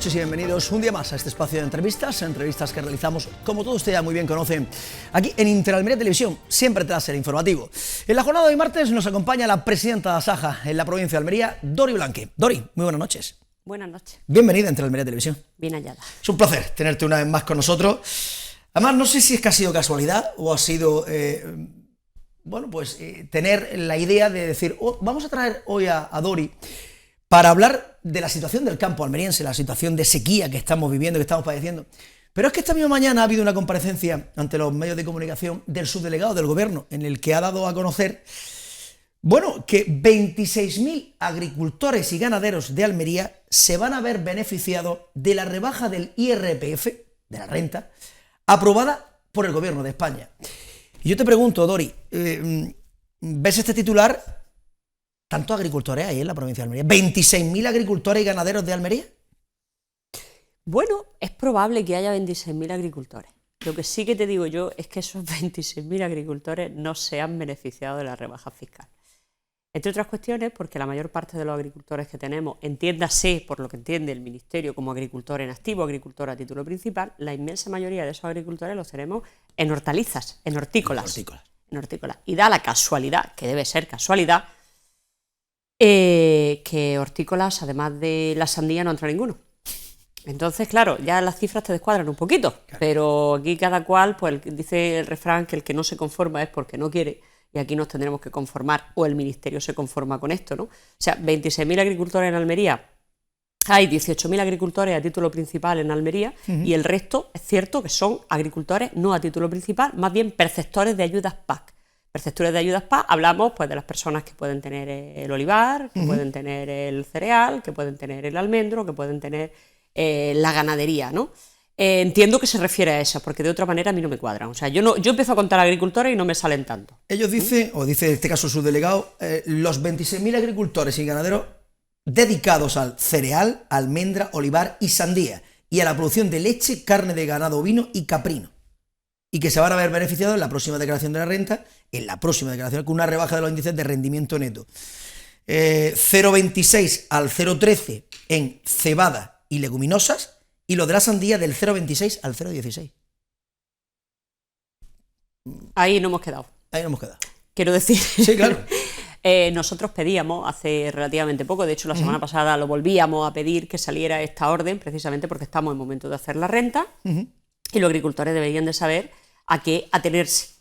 noches y bienvenidos un día más a este espacio de entrevistas que realizamos, como todos ustedes ya muy bien conocen, aquí en Interalmería Televisión, siempre tras el informativo. En la jornada de hoy martes nos acompaña la presidenta de Asaja en la provincia de Almería, Dori Blanque. Dori, muy buenas noches. Buenas noches. Bienvenida a Interalmería Televisión. Bien hallada. Es un placer tenerte una vez más con nosotros. Además, no sé si es que ha sido casualidad o ha sido, tener la idea de decir, vamos a traer hoy a Dori para hablar de la situación del campo almeriense, la situación de sequía que estamos viviendo, que estamos padeciendo. Pero es que esta misma mañana ha habido una comparecencia ante los medios de comunicación del subdelegado del gobierno, en el que ha dado a conocer, que 26.000 agricultores y ganaderos de Almería se van a ver beneficiados de la rebaja del IRPF, de la renta, aprobada por el gobierno de España. Y yo te pregunto, Dori, ¿ves este titular? ¿Tantos agricultores hay en la provincia de Almería? ¿26.000 agricultores y ganaderos de Almería? Bueno, es probable que haya 26.000 agricultores. Lo que sí que te digo yo es que esos 26.000 agricultores no se han beneficiado de la rebaja fiscal. Entre otras cuestiones, porque la mayor parte de los agricultores que tenemos, entiéndase por lo que entiende el Ministerio como agricultor en activo, agricultor a título principal, la inmensa mayoría de esos agricultores los tenemos en hortalizas, en hortícolas. En hortícolas. Y da la casualidad, que debe ser casualidad, que hortícolas, además de la sandía, no entra ninguno. Entonces, claro, ya las cifras te descuadran un poquito, pero aquí cada cual, pues dice el refrán que el que no se conforma es porque no quiere, y aquí nos tendremos que conformar, o el Ministerio se conforma con esto, ¿no? O sea, 26.000 agricultores en Almería, hay 18.000 agricultores a título principal en Almería, y el resto es cierto que son agricultores no a título principal, más bien perceptores de ayudas PAC. Perceptores de ayudas PAC, hablamos pues de las personas que pueden tener el olivar, que pueden tener el cereal, que pueden tener el almendro, que pueden tener la ganadería, ¿no? Entiendo que se refiere a eso, porque de otra manera a mí no me cuadran. O sea, yo empiezo a contar agricultores y no me salen tanto. Ellos dicen, o dice en este caso su delegado, los 26.000 agricultores y ganaderos dedicados al cereal, almendra, olivar y sandía, y a la producción de leche, carne de ganado ovino y caprino, y que se van a ver beneficiados en la próxima declaración de la renta, con una rebaja de los índices de rendimiento neto. 0,26 al 0,13 en cebada y leguminosas, y lo de la sandía del 0,26 al 0,16. Ahí no hemos quedado. Quiero decir, sí, claro. Nosotros pedíamos hace relativamente poco, de hecho la semana pasada lo volvíamos a pedir, que saliera esta orden, precisamente porque estamos en momento de hacer la renta, y los agricultores deberían de saber a qué atenerse,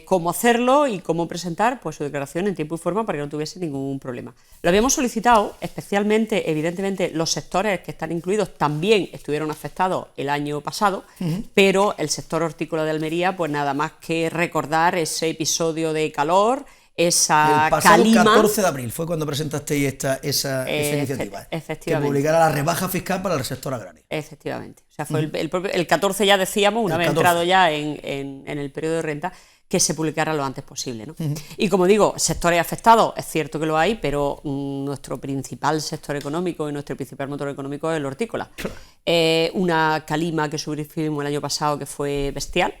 cómo hacerlo y cómo presentar pues su declaración en tiempo y forma para que no tuviese ningún problema. Lo habíamos solicitado, especialmente, evidentemente, los sectores que están incluidos también estuvieron afectados el año pasado, pero el sector hortícola de Almería, pues nada más que recordar ese episodio de calor, esa el pasado calima. 14 de abril fue cuando presentasteis esa iniciativa, que publicara la rebaja fiscal para el sector agrario. Efectivamente. O sea, fue el 14 ya decíamos, una vez entrado ya en el periodo de renta, que se publicara lo antes posible, ¿no? Y como digo, sectores afectados, es cierto que lo hay, pero nuestro principal sector económico y nuestro principal motor económico es el hortícola. Una calima que sufrimos el año pasado que fue bestial.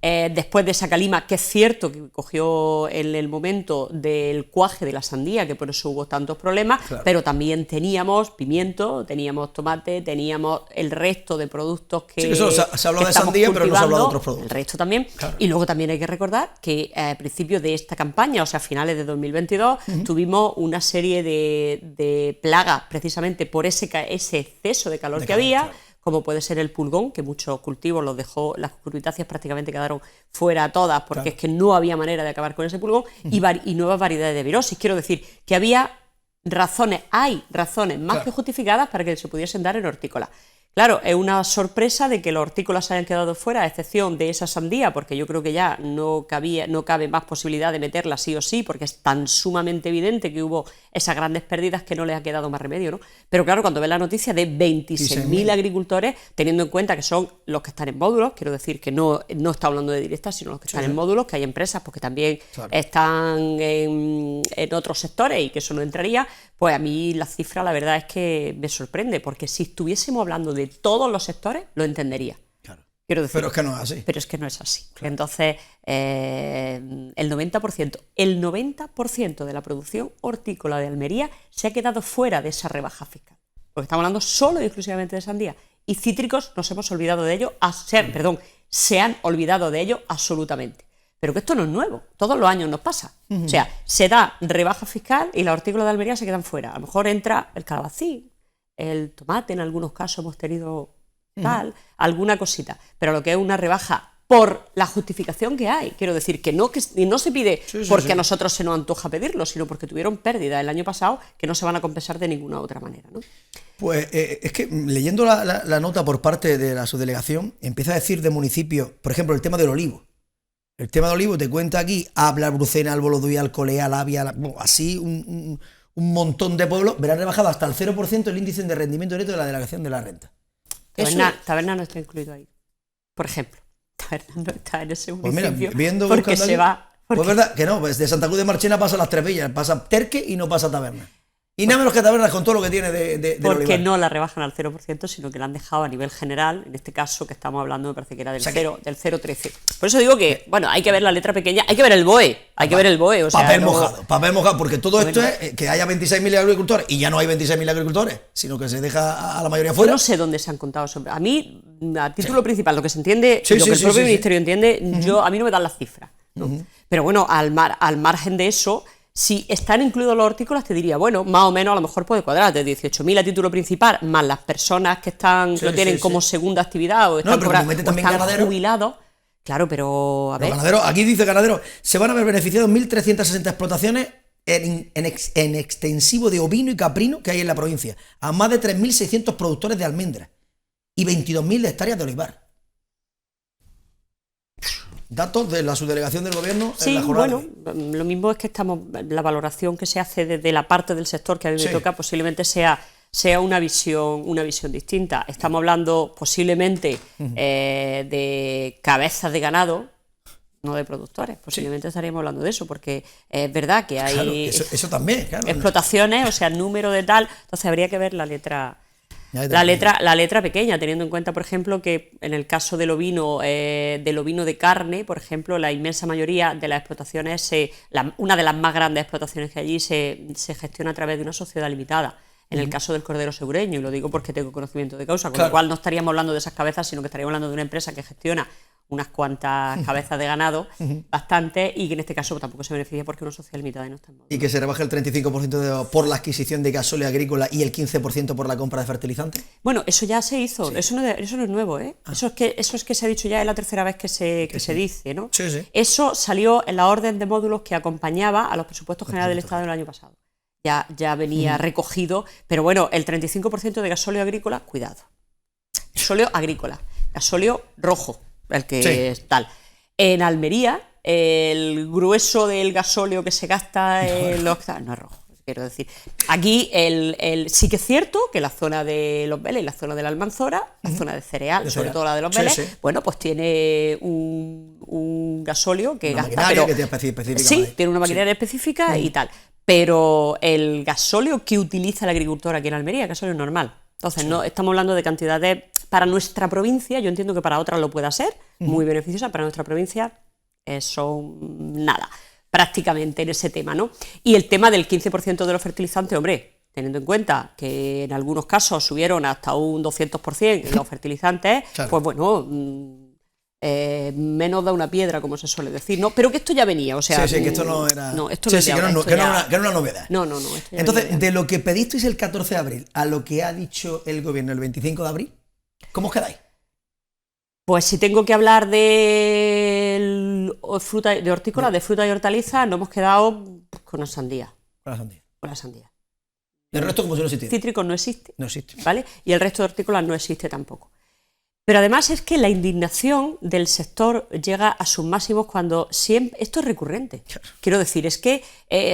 Después de esa calima, que es cierto que cogió en el momento del cuaje de la sandía, que por eso hubo tantos problemas, pero también teníamos pimiento, teníamos tomate, teníamos el resto de productos que sí, que solo se habló de sandía, pero no se habló de otros productos. El resto también. Y luego también hay que recordar que a principios de esta campaña, o sea, a finales de 2022, tuvimos una serie de plagas precisamente por ese exceso de calor que había, como puede ser el pulgón, que muchos cultivos los dejó, las curvitáceas prácticamente quedaron fuera todas, porque es que no había manera de acabar con ese pulgón, y nuevas variedades de virosis. Quiero decir que hay razones más que justificadas para que se pudiesen dar en hortícola. Claro, es una sorpresa de que los hortícolas se hayan quedado fuera, a excepción de esa sandía, porque yo creo que ya no cabe más posibilidad de meterla sí o sí, porque es tan sumamente evidente que hubo esas grandes pérdidas que no les ha quedado más remedio, ¿no? Pero claro, cuando ves la noticia de 26.000 agricultores, teniendo en cuenta que son los que están en módulos, quiero decir que no está hablando de directas, sino los que están en módulos, que hay empresas porque también están en otros sectores y que eso no entraría, pues a mí la cifra la verdad es que me sorprende, porque si estuviésemos hablando de todos los sectores, lo entendería. Quiero decir, pero es que no es así. Pero es que no es así. Claro. Entonces, el 90% de la producción hortícola de Almería se ha quedado fuera de esa rebaja fiscal. porque estamos hablando solo y exclusivamente de sandía. Y cítricos nos hemos olvidado de ello, se han olvidado de ello absolutamente. Pero que esto no es nuevo, todos los años nos pasa. O sea, se da rebaja fiscal y las hortícolas de Almería se quedan fuera. A lo mejor entra el calabacín, el tomate, en algunos casos hemos tenido tal, alguna cosita. Pero lo que es una rebaja por la justificación que hay, quiero decir, que no se pide porque a nosotros se nos antoja pedirlo, sino porque tuvieron pérdidas el año pasado que no se van a compensar de ninguna otra manera, ¿no? Pues es que leyendo la nota por parte de la subdelegación, empieza a decir de municipios, por ejemplo, el tema del olivo. El tema del olivo te cuenta aquí, Habla, Brucena, Albolodui, Alcolea, Labia, así un montón de pueblos, verán rebajado hasta el 0% el índice de rendimiento neto de la delegación de la renta. Taberna no está incluido ahí, por ejemplo. Taberna no está en ese municipio. Pues mira, viendo, porque se va. Pues verdad que no, pues de Santa Cruz de Marchena pasa Las Tres Villas, pasa Terque y no pasa Taberna. Y nada menos que Tabernas con todo lo que tiene de porque olivar. no la rebajan al 0%, sino que la han dejado a nivel general, en este caso que estamos hablando me parece que era del 0,13. Por eso digo que, bueno, hay que ver la letra pequeña, hay que ver el BOE, o sea, papel mojado, porque todo esto es que haya 26.000 agricultores, y ya no hay 26.000 agricultores, sino que se deja a la mayoría fuera. Yo no sé dónde se han contado sobre. A mí, a título principal, lo que se entiende, lo que el propio ministerio entiende, a mí no me dan las cifras, ¿no? Pero bueno, al margen de eso, si están incluidos los hortícolas, te diría, bueno, más o menos a lo mejor puede cuadrar, de 18.000 a título principal, más las personas que lo tienen como segunda actividad o están, jubilados. Claro, pero a ver. Ganaderos, aquí dice ganaderos, se van a ver beneficiados 1.360 explotaciones en extensivo de ovino y caprino que hay en la provincia, a más de 3.600 productores de almendras y 22.000 hectáreas de olivar. Datos de la subdelegación del gobierno en la jornada. Bueno, lo mismo es que la valoración que se hace desde la parte del sector que a mí me toca posiblemente sea una visión distinta. Estamos hablando posiblemente de cabezas de ganado, no de productores. Posiblemente estaríamos hablando de eso, porque es verdad que hay eso también, explotaciones, o sea, número de tal. Entonces habría que ver la letra pequeña, teniendo en cuenta, por ejemplo, que en el caso del ovino de carne, por ejemplo, la inmensa mayoría de las explotaciones, una de las más grandes explotaciones que allí se gestiona a través de una sociedad limitada. En el caso del cordero segureño, y lo digo porque tengo conocimiento de causa, con lo cual no estaríamos hablando de esas cabezas, sino que estaríamos hablando de una empresa que gestiona unas cuantas cabezas de ganado, bastante, y que en este caso tampoco se beneficia porque es una sociedad limitada y no está en modo. Y que se rebaje el 35% por la adquisición de gasóleo agrícola y el 15% por la compra de fertilizantes. Bueno, eso ya se hizo, eso no es nuevo, ¿eh? Eso es que se ha dicho ya, es la tercera vez que se dice, ¿no? Eso salió en la orden de módulos que acompañaba a los presupuestos generales del Estado del año pasado. Ya venía recogido, pero bueno, el 35% de gasóleo agrícola, cuidado. Gasóleo agrícola, gasóleo rojo, el que es tal. En Almería, el grueso del gasóleo que se gasta no es rojo, quiero decir. Aquí sí que es cierto que la zona de Los Vélez y la zona de la Almanzora, la zona de cereal, sobre todo la de Los Vélez, bueno, pues tiene un gasóleo que gasta. Que tiene específica. Sí, tiene una maquinaria específica y tal. Pero el gasóleo que utiliza el agricultor aquí en Almería es gasóleo normal. Entonces, no estamos hablando de cantidades para nuestra provincia. Yo entiendo que para otras lo pueda ser, muy beneficiosa. Para nuestra provincia son nada, prácticamente en ese tema, ¿no? Y el tema del 15% de los fertilizantes, hombre, teniendo en cuenta que en algunos casos subieron hasta un 200% los fertilizantes, pues bueno, menos da una piedra, como se suele decir, ¿no? Pero que esto ya venía, o sea... que esto no era... No, esto que era una novedad. No. Entonces, de lo que pedisteis el 14 de abril a lo que ha dicho el gobierno el 25 de abril, ¿cómo os quedáis? Pues si tengo que hablar de hortícola, de fruta y hortaliza, nos hemos quedado con la sandía. Con la sandía. ¿El resto como si no existiera? Cítricos no existe. No existe. ¿Vale? Y el resto de hortícolas no existe tampoco. Pero además es que la indignación del sector llega a sus máximos cuando siempre... Esto es recurrente. Quiero decir, es que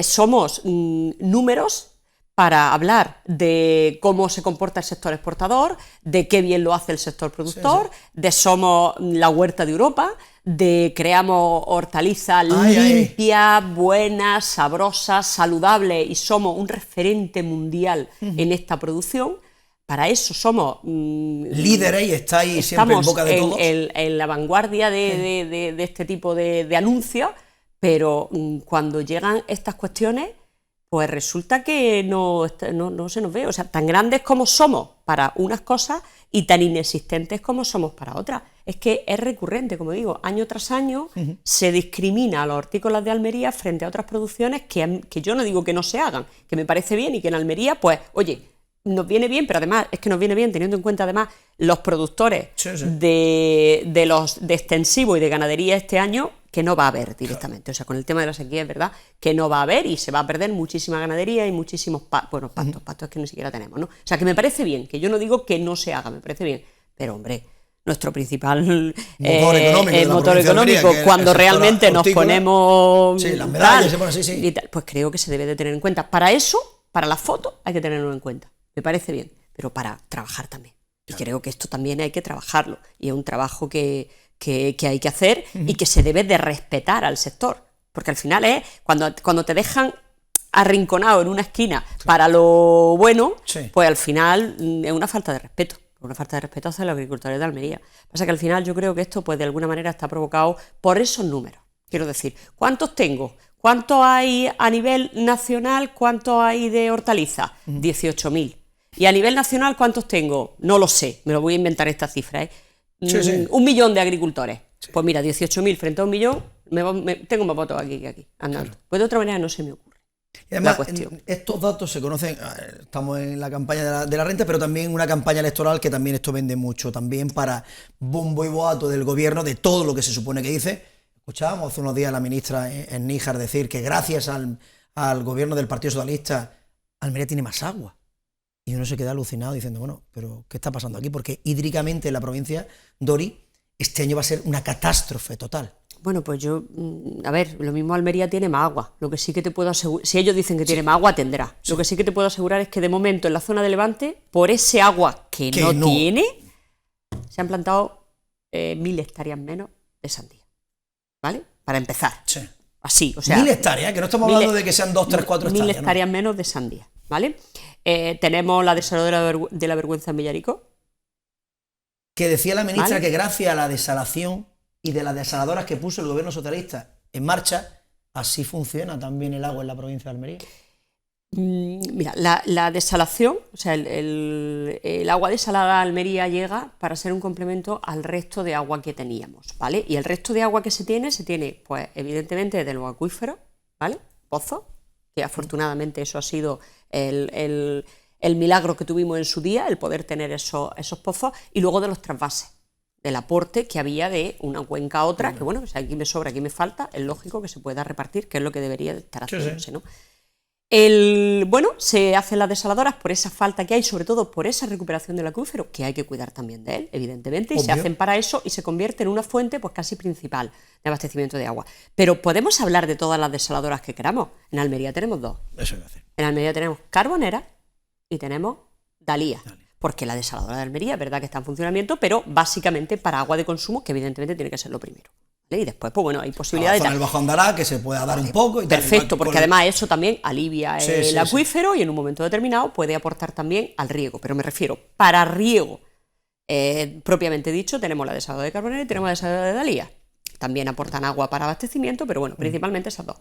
somos números para hablar de cómo se comporta el sector exportador, de qué bien lo hace el sector productor, de somos la huerta de Europa, de creamos hortalizas limpias, buenas, sabrosas, saludables y somos un referente mundial en esta producción. Para eso somos líderes y estáis siempre en boca de todos. En la vanguardia de este tipo de anuncios, pero cuando llegan estas cuestiones, pues resulta que no se nos ve. O sea, tan grandes como somos para unas cosas y tan inexistentes como somos para otras. Es que es recurrente, como digo, año tras año se discrimina a los hortícolas de Almería frente a otras producciones que yo no digo que no se hagan, que me parece bien y que en Almería, pues, oye, nos viene bien, pero además es que nos viene bien teniendo en cuenta además los productores de extensivo y de ganadería este año, que no va a haber directamente. O sea, con el tema de la sequía es verdad que no va a haber y se va a perder muchísima ganadería y muchísimos pastos que ni siquiera tenemos, ¿no? O sea, que me parece bien, que yo no digo que no se haga, me parece bien, pero hombre, nuestro principal motor económico cuando realmente nos ponemos las medallas se ponen así, y tal, pues creo que se debe de tener en cuenta. Para eso, para la foto, hay que tenerlo en cuenta. Me parece bien, pero para trabajar también. Y creo que esto también hay que trabajarlo. Y es un trabajo que hay que hacer y que se debe de respetar al sector. Porque al final es cuando te dejan arrinconado en una esquina para lo bueno, pues al final es una falta de respeto. Una falta de respeto hacia los agricultores de Almería. Pasa que al final yo creo que esto pues de alguna manera está provocado por esos números. Quiero decir, ¿cuántos tengo? ¿Cuánto hay a nivel nacional? ¿Cuánto hay de hortalizas? 18.000. ¿Y a nivel nacional cuántos tengo? No lo sé, me lo voy a inventar esta cifra, ¿eh? 1 millón de agricultores. Pues mira, 18.000 frente a 1 millón, tengo más votos aquí que aquí, andando. Claro. Pues de otra manera no se me ocurre. Y además, estos datos se conocen, estamos en la campaña de la renta, pero también una campaña electoral que también esto vende mucho, también para bombo y boato del gobierno de todo lo que se supone que dice. Escuchábamos hace unos días a la ministra en Níjar decir que gracias al gobierno del Partido Socialista, Almería tiene más agua. Y uno se queda alucinado diciendo, bueno, pero ¿qué está pasando aquí? Porque hídricamente en la provincia, Dori, este año va a ser una catástrofe total. Bueno, pues yo, a ver, lo mismo Almería tiene más agua. Lo que sí que te puedo asegurar, si ellos dicen que tiene más agua, tendrá. Lo que sí que te puedo asegurar es que de momento en la zona de Levante, por ese agua que no tiene, se han plantado 1.000 hectáreas menos de sandía. ¿Vale? Para empezar. Sí. Así, o sea. 1.000 hectáreas, que no estamos hablando de que sean 2, 3, 4 hectáreas. 1.000 hectáreas menos de sandía, ¿vale? Tenemos la desaladora de la Vergüenza en Villarico. Que decía la ministra que gracias a la desalación y de las desaladoras que puso el gobierno socialista en marcha, así funciona también el agua en la provincia de Almería. Mira, la desalación, o sea, el agua desalada de Almería llega para ser un complemento al resto de agua que teníamos, ¿vale? Y el resto de agua que se tiene, pues, evidentemente, de los acuíferos, ¿vale? Pozos, que afortunadamente eso ha sido el milagro que tuvimos en su día, el poder tener esos pozos, y luego de los trasvases, del aporte que había de una cuenca a otra, que bueno, si aquí me sobra, aquí me falta, es lógico que se pueda repartir, que es lo que debería estar haciéndose, ¿no? Bueno, se hacen las desaladoras por esa falta que hay, sobre todo por esa recuperación del acuífero, que hay que cuidar también de él, evidentemente, y se hacen para eso y se convierte en una fuente pues casi principal de abastecimiento de agua. Pero podemos hablar de todas las desaladoras que queramos. En Almería tenemos 2. Eso es decir. En Almería tenemos Carbonera y tenemos Dalía. Porque la desaladora de Almería es verdad que está en funcionamiento, pero básicamente para agua de consumo, que evidentemente tiene que ser lo primero. ¿Vale? Y después, pues bueno, hay posibilidades de el bajo andará, que se pueda dar un poco. Y perfecto, tal, porque además eso también alivia el acuífero y en un momento determinado puede aportar también al riego. Pero me refiero, para riego, propiamente dicho, tenemos la desaladora de Carbonera y tenemos la desaladora de Dalía. También aportan agua para abastecimiento, pero bueno, principalmente esas dos.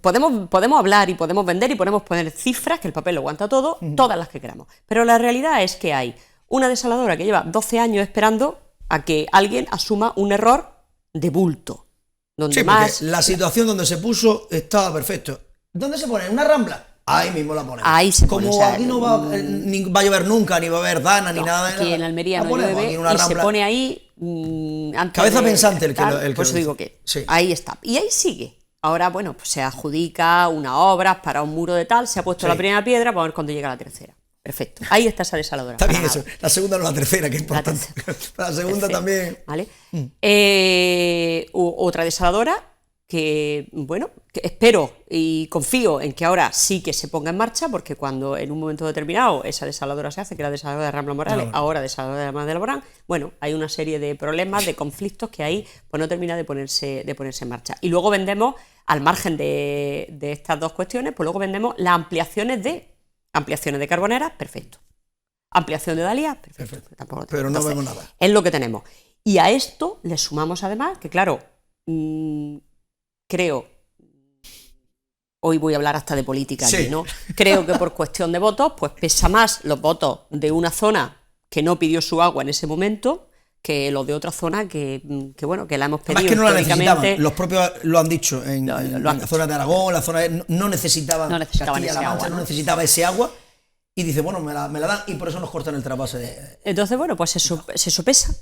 Podemos hablar y podemos vender y podemos poner cifras, que el papel lo aguanta todo, todas las que queramos. Pero la realidad es que hay una desaladora que lleva 12 años esperando a que alguien asuma un error de bulto. Donde porque la situación donde se puso estaba perfecto. ¿Dónde se pone? ¿Una rambla? Ahí mismo la ponemos. Ahí se pone. Como aquí no va a llover nunca, ni va a haber dana, ni nada de nada. Aquí en Almería no llueve y se pone ahí. Cabeza pensante el que pues digo que ahí está. Y ahí sigue. Ahora, bueno, pues se adjudica unas obras para un muro de tal, se ha puesto la primera piedra, vamos a ver cuando llega la tercera. Perfecto. Ahí está esa desaladora. Está bien eso. La segunda no la tercera, que es importante. La segunda también. ¿Vale? Otra desaladora que, bueno, que espero y confío en que ahora sí que se ponga en marcha, porque cuando en un momento determinado esa desaladora se hace, que era desaladora de Rambla Morales, ahora desaladora de Almada de Laborán, bueno, hay una serie de problemas, de conflictos que ahí pues no termina de ponerse en marcha. Y luego vendemos, al margen de estas dos cuestiones, pues luego vendemos las ampliaciones de Carbonera, perfecto. Ampliación de Dalía, perfecto. Pero no vemos nada. Es lo que tenemos. Y a esto le sumamos además que, claro, creo, hoy voy a hablar hasta de política Sí. aquí, ¿no? Creo que por cuestión de votos, pues pesa más los votos de una zona que no pidió su agua en ese momento que los de otra zona que bueno, que la hemos pedido Además que no la históricamente. necesitaban, los propios lo han dicho en la zona de Aragón, la zona no necesitaban, No necesitaban Castilla-La ese Mancha agua, no ¿no? necesitaba ese agua y dice, bueno, me la dan y por eso nos cortan el trasvase. Entonces, bueno, pues se sopesa,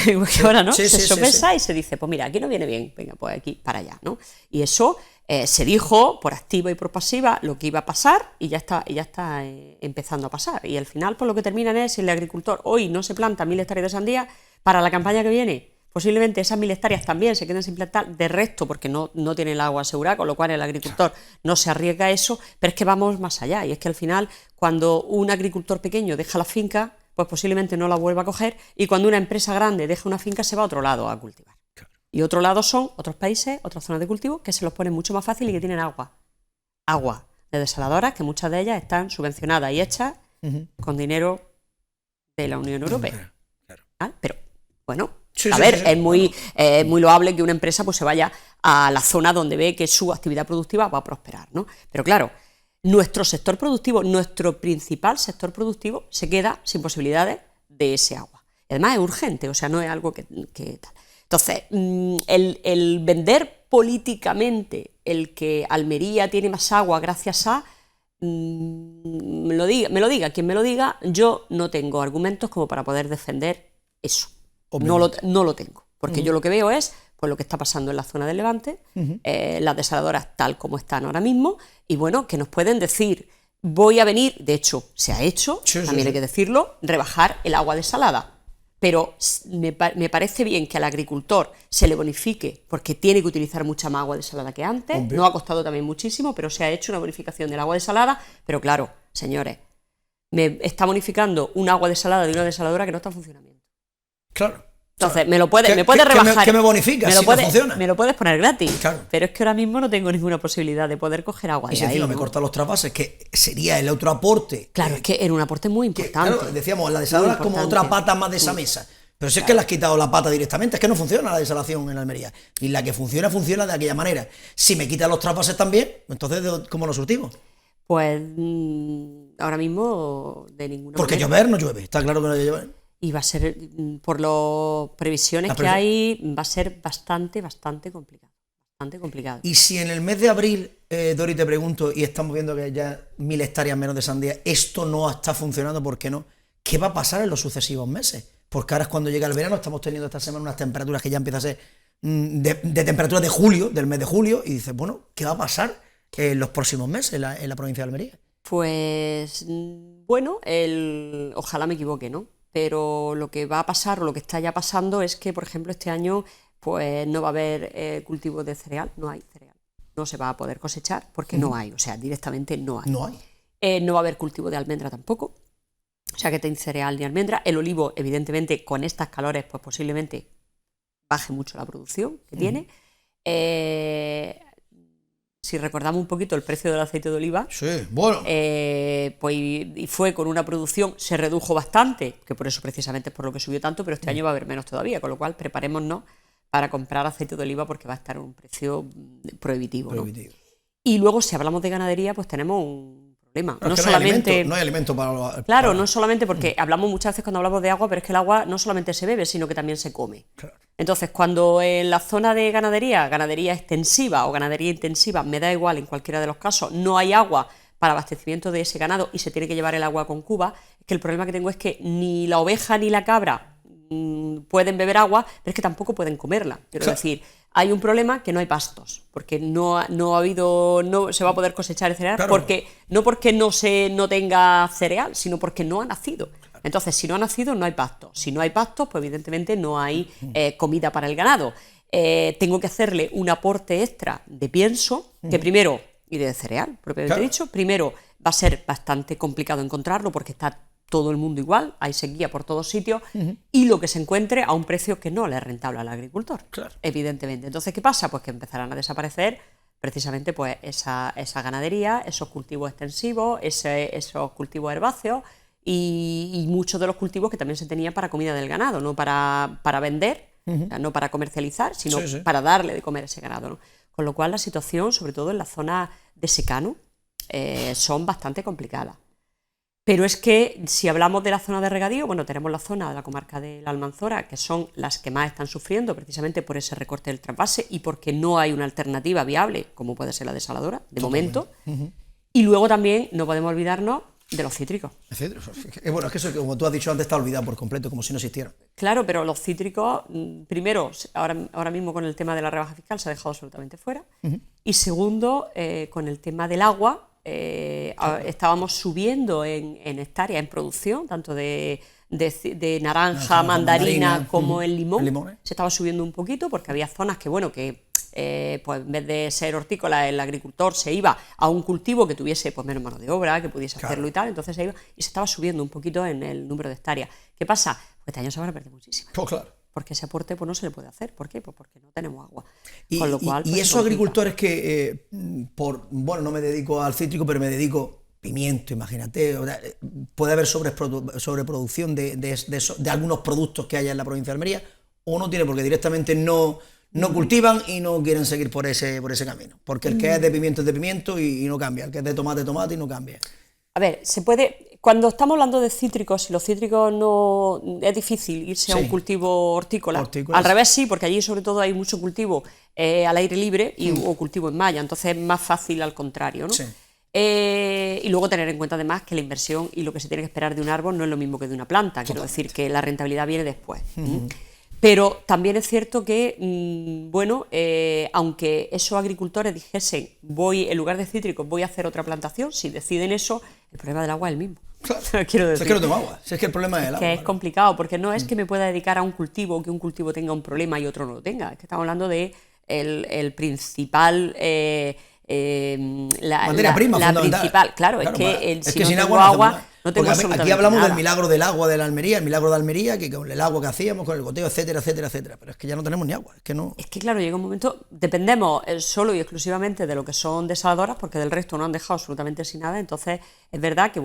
que ahora no, Sí, se sí, sí, sopesa sí. y se dice, pues mira, aquí no viene bien, venga, pues aquí para allá, ¿no? Y eso se dijo por activa y por pasiva lo que iba a pasar y ya está empezando a pasar. Y al final, pues lo que terminan es, si el agricultor hoy no se planta 1000 hectáreas de sandía, para la campaña que viene, posiblemente esas 1000 hectáreas también se queden sin plantar de resto porque no tienen el agua asegurada, con lo cual el agricultor no se arriesga a eso, pero es que vamos más allá, y es que al final, cuando un agricultor pequeño deja la finca, pues posiblemente no la vuelva a coger, y cuando una empresa grande deja una finca se va a otro lado a cultivar. Y otro lado son otros países, otras zonas de cultivo, que se los ponen mucho más fácil y que tienen agua de desaladoras, que muchas de ellas están subvencionadas y hechas con dinero de la Unión Europea. Claro. ¿Vale? Pero, bueno, Sí, a sí, ver, sí, sí. es muy loable que una empresa pues se vaya a la zona donde ve que su actividad productiva va a prosperar, ¿no? Pero claro, nuestro sector productivo, nuestro principal sector productivo, se queda sin posibilidades de ese agua. Y además es urgente, o sea, no es algo que tal. Entonces, el vender políticamente el que Almería tiene más agua gracias a... me lo diga quien me lo diga, yo no tengo argumentos como para poder defender eso. No lo tengo, porque yo lo que veo es pues lo que está pasando en la zona del Levante, las desaladoras tal como están ahora mismo, y bueno, que nos pueden decir, voy a venir, de hecho, se ha hecho, también hay que decirlo, rebajar el agua desalada. Pero me parece bien que al agricultor se le bonifique, porque tiene que utilizar mucha más agua desalada que antes. Obvio. No ha costado también muchísimo, pero se ha hecho una bonificación del agua desalada. Pero claro, señores, me está bonificando un agua desalada de una desaladora que no está en funcionamiento. Claro. Entonces, me puede ¿Qué rebajar. ¿Qué me bonifica si no funciona? Me lo puedes poner gratis. Claro. Pero es que ahora mismo no tengo ninguna posibilidad de poder coger agua Y si de ahí, encima me ¿no? cortan los trasvases, que sería el otro aporte. Claro, es que era un aporte muy importante. Claro, decíamos, la desaladora es como importante. otra pata más de esa mesa. Pero si es que le has quitado la pata directamente, es que no funciona la desalación en Almería. Y la que funciona de aquella manera. Si me quitan los trasvases también, entonces ¿cómo lo surtimos? Pues ahora mismo de ninguna Porque manera. llover no llueve, está claro que no llueve. Y va a ser, por las previsiones que hay, va a ser bastante complicado. Bastante complicado. Y si en el mes de abril, Dori, te pregunto, y estamos viendo que ya 1000 hectáreas menos de sandía, esto no está funcionando, ¿por qué no? ¿Qué va a pasar en los sucesivos meses? Porque ahora es cuando llega el verano, estamos teniendo esta semana unas temperaturas que ya empiezan a ser de temperaturas de julio, del mes de julio, y dices, bueno, ¿qué va a pasar en los próximos meses en la provincia de Almería? Pues bueno, ojalá me equivoque, ¿no? Pero lo que va a pasar, o lo que está ya pasando, es que, por ejemplo, este año pues no va a haber cultivo de cereal, no hay cereal. No se va a poder cosechar porque no hay, o sea, directamente no hay. No hay. No va a haber cultivo de almendra tampoco, o sea, que ten cereal ni almendra. El olivo, evidentemente, con estas calores, pues posiblemente baje mucho la producción que tiene. Si recordamos un poquito el precio del aceite de oliva, Sí, bueno. pues y fue con una producción, se redujo bastante, que por eso precisamente es por lo que subió tanto, pero este año va a haber menos todavía, con lo cual preparémonos para comprar aceite de oliva porque va a estar en un precio prohibitivo, ¿no? Y luego, si hablamos de ganadería, pues tenemos un problema. No, no es que solamente no hay alimento para los... Claro, no solamente porque hablamos muchas veces cuando hablamos de agua, pero es que el agua no solamente se bebe, sino que también se come. Claro. Entonces, cuando en la zona de ganadería extensiva o ganadería intensiva, me da igual en cualquiera de los casos, no hay agua para abastecimiento de ese ganado y se tiene que llevar el agua con cuba, es que el problema que tengo es que ni la oveja ni la cabra pueden beber agua, pero es que tampoco pueden comerla. Quiero decir, hay un problema que no hay pastos, porque no se va a poder cosechar el cereal, Claro. no porque no tenga cereal, sino porque no ha nacido. Entonces, si no ha nacido, no hay pastos. Si no hay pastos, pues evidentemente no hay comida para el ganado. Tengo que hacerle un aporte extra de pienso, que primero, y de cereal, propiamente dicho, primero va a ser bastante complicado encontrarlo porque está todo el mundo igual, hay sequía por todos sitios, y lo que se encuentre a un precio que no le es rentable al agricultor, evidentemente. Entonces, ¿qué pasa? Pues que empezarán a desaparecer precisamente pues esa ganadería, esos cultivos extensivos, esos cultivos herbáceos y muchos de los cultivos que también se tenían para comida del ganado, no para vender, o sea, no para comercializar, sino para darle de comer a ese ganado, ¿no? Con lo cual la situación, sobre todo en la zona de secano, son bastante complicadas. Pero es que si hablamos de la zona de regadío, bueno, tenemos la zona de la comarca de la Almanzora, que son las que más están sufriendo precisamente por ese recorte del trasvase y porque no hay una alternativa viable, como puede ser la desaladora, de momento. Y luego también no podemos olvidarnos de los cítricos. Bueno, es que eso, como tú has dicho antes, está olvidado por completo, como si no existieran. Claro, pero los cítricos, primero, ahora mismo con el tema de la rebaja fiscal se ha dejado absolutamente fuera. Y segundo, con el tema del agua, estábamos subiendo en hectáreas, en producción, tanto de naranja, mandarina como el limón. Se estaba subiendo un poquito porque había zonas que, bueno, que pues en vez de ser hortícola, el agricultor se iba a un cultivo que tuviese pues menos mano de obra, que pudiese hacerlo y tal, entonces se iba y se estaba subiendo un poquito en el número de hectáreas. ¿Qué pasa? Pues este año se van a perder muchísimo. Pues claro. Porque ese aporte pues no se le puede hacer. ¿Por qué? Pues porque no tenemos agua. Con lo cual, pues, esos agricultores que, bueno, no me dedico al cítrico, pero me dedico pimiento, imagínate, puede haber sobreproducción de algunos productos que haya en la provincia de Almería, o no tiene, porque directamente no cultivan y no quieren seguir por ese camino. Porque el que es de pimiento y no cambia, el que es de tomate y no cambia. A ver, se puede. Cuando estamos hablando de cítricos, si los cítricos no. Es difícil irse a un cultivo hortícola. Al revés, sí, porque allí sobre todo hay mucho cultivo al aire libre o cultivo en malla, entonces es más fácil al contrario, ¿no? Sí. Y luego tener en cuenta además que la inversión y lo que se tiene que esperar de un árbol no es lo mismo que de una planta. Quiero decir que la rentabilidad viene después. Pero también es cierto que, aunque esos agricultores dijesen, en lugar de cítricos, voy a hacer otra plantación, si deciden eso, el problema del agua es el mismo. Claro. Quiero decir. Si es que no tengo agua, si es que el problema es el agua. Que es complicado, porque no es que me pueda dedicar a un cultivo o que un cultivo tenga un problema y otro no lo tenga. Es que estamos hablando de el principal. Materia prima, la principal. Claro, es que si no tengo agua. No tengo aquí hablamos del milagro del agua de la Almería, el milagro de Almería, que con el agua que hacíamos, con el goteo, etcétera, pero es que ya no tenemos ni agua, es que no. Es que claro, llega un momento, dependemos solo y exclusivamente de lo que son desaladoras, porque del resto no han dejado absolutamente sin nada, entonces es verdad que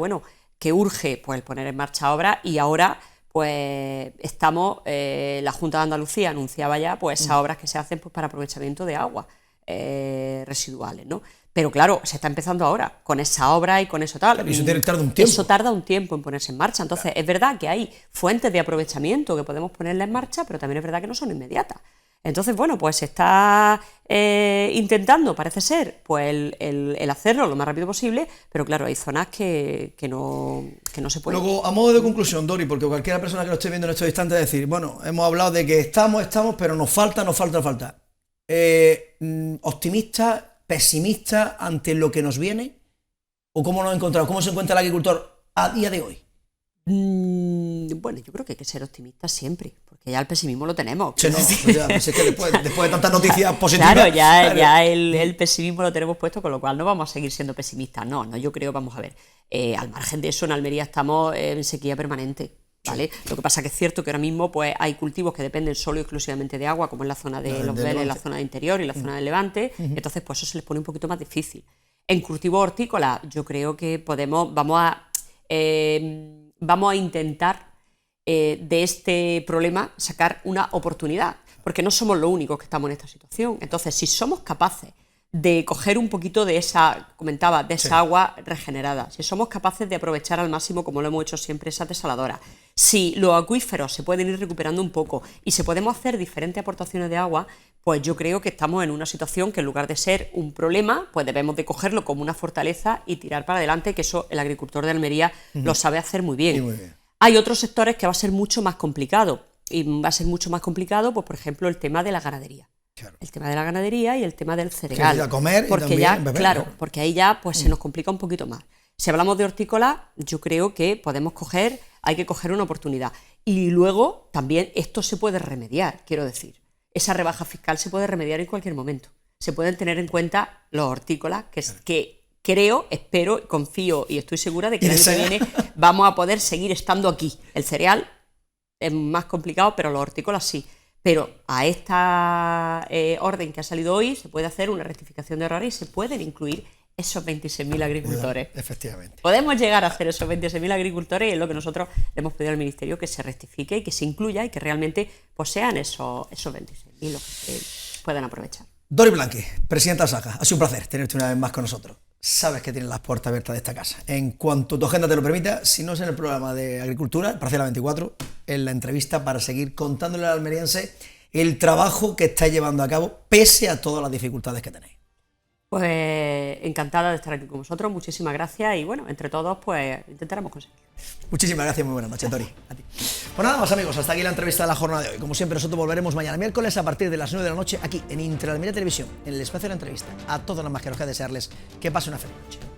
que urge pues el poner en marcha obras y ahora pues estamos, la Junta de Andalucía anunciaba ya pues esas obras que se hacen pues para aprovechamiento de agua residuales, ¿no? Pero claro, se está empezando ahora, con esa obra y con eso tal. Claro, y eso tarda un tiempo. Eso tarda un tiempo en ponerse en marcha. Entonces, es verdad que hay fuentes de aprovechamiento que podemos ponerla en marcha, pero también es verdad que no son inmediatas. Entonces, pues se está intentando, parece ser, pues el hacerlo lo más rápido posible, pero claro, hay zonas que no se pueden. Luego, a modo de conclusión, Dori, porque cualquier persona que lo esté viendo en estos instantes decir, bueno, hemos hablado de que estamos, pero nos falta. Optimista, pesimista ante lo que nos viene, o cómo nos encontramos, cómo se encuentra el agricultor a día de hoy. Bueno, yo creo que hay que ser optimistas siempre, porque ya el pesimismo lo tenemos. Sí, no, es que después de tantas noticias positivas. Claro, ya el pesimismo lo tenemos puesto, con lo cual no vamos a seguir siendo pesimistas. No, yo creo, vamos a ver, al margen de eso, en Almería estamos en sequía permanente. ¿Vale? Lo que pasa que es cierto que ahora mismo pues hay cultivos que dependen solo y exclusivamente de agua, como en la zona de los Vélez, la zona de interior y la zona del Levante, entonces pues eso se les pone un poquito más difícil. En cultivo hortícola yo creo que vamos a intentar de este problema sacar una oportunidad, porque no somos los únicos que estamos en esta situación. Entonces, si somos capaces de coger un poquito de esa agua regenerada, si somos capaces de aprovechar al máximo, como lo hemos hecho siempre, esa desaladora, si los acuíferos se pueden ir recuperando un poco y se podemos hacer diferentes aportaciones de agua, pues yo creo que estamos en una situación que en lugar de ser un problema, pues debemos de cogerlo como una fortaleza y tirar para adelante, que eso el agricultor de Almería lo sabe hacer muy bien. Muy bien. Hay otros sectores que va a ser mucho más complicado, y va a ser mucho más complicado, pues por ejemplo, el tema de la ganadería. Claro. El tema de la ganadería y el tema del cereal. Sí, comer porque y también beber, claro, porque ahí ya pues se nos complica un poquito más. Si hablamos de hortícola, yo creo que hay que coger una oportunidad. Y luego también esto se puede remediar, quiero decir. Esa rebaja fiscal se puede remediar en cualquier momento. Se pueden tener en cuenta los hortícolas, que creo, espero, confío y estoy segura de que el año que viene vamos a poder seguir estando aquí. El cereal es más complicado, pero los hortícolas sí. Pero a esta orden que ha salido hoy se puede hacer una rectificación de errores y se pueden incluir esos 26.000 agricultores. Efectivamente. Podemos llegar a hacer esos 26.000 agricultores y es lo que nosotros le hemos pedido al Ministerio, que se rectifique y que se incluya y que realmente pues sean esos 26.000 los que se puedan aprovechar. Dori Blanqui, presidenta de Asaja, ha sido un placer tenerte una vez más con nosotros. Sabes que tienes las puertas abiertas de esta casa. En cuanto tu agenda te lo permita, si no es en el programa de Agricultura, Parcela 24, en la entrevista para seguir contándole al almeriense el trabajo que estáis llevando a cabo, pese a todas las dificultades que tenéis. Pues encantada de estar aquí con vosotros, muchísimas gracias y bueno, entre todos pues intentaremos conseguirlo. Muchísimas gracias, muy buenas noches, Dori. A ti. Pues nada más, amigos, hasta aquí la entrevista de la jornada de hoy. Como siempre, nosotros volveremos mañana miércoles a partir de las 9 de la noche aquí en Interamérica Televisión, en el espacio de la entrevista. A todos los más que nos queda desearles que pasen una feliz noche.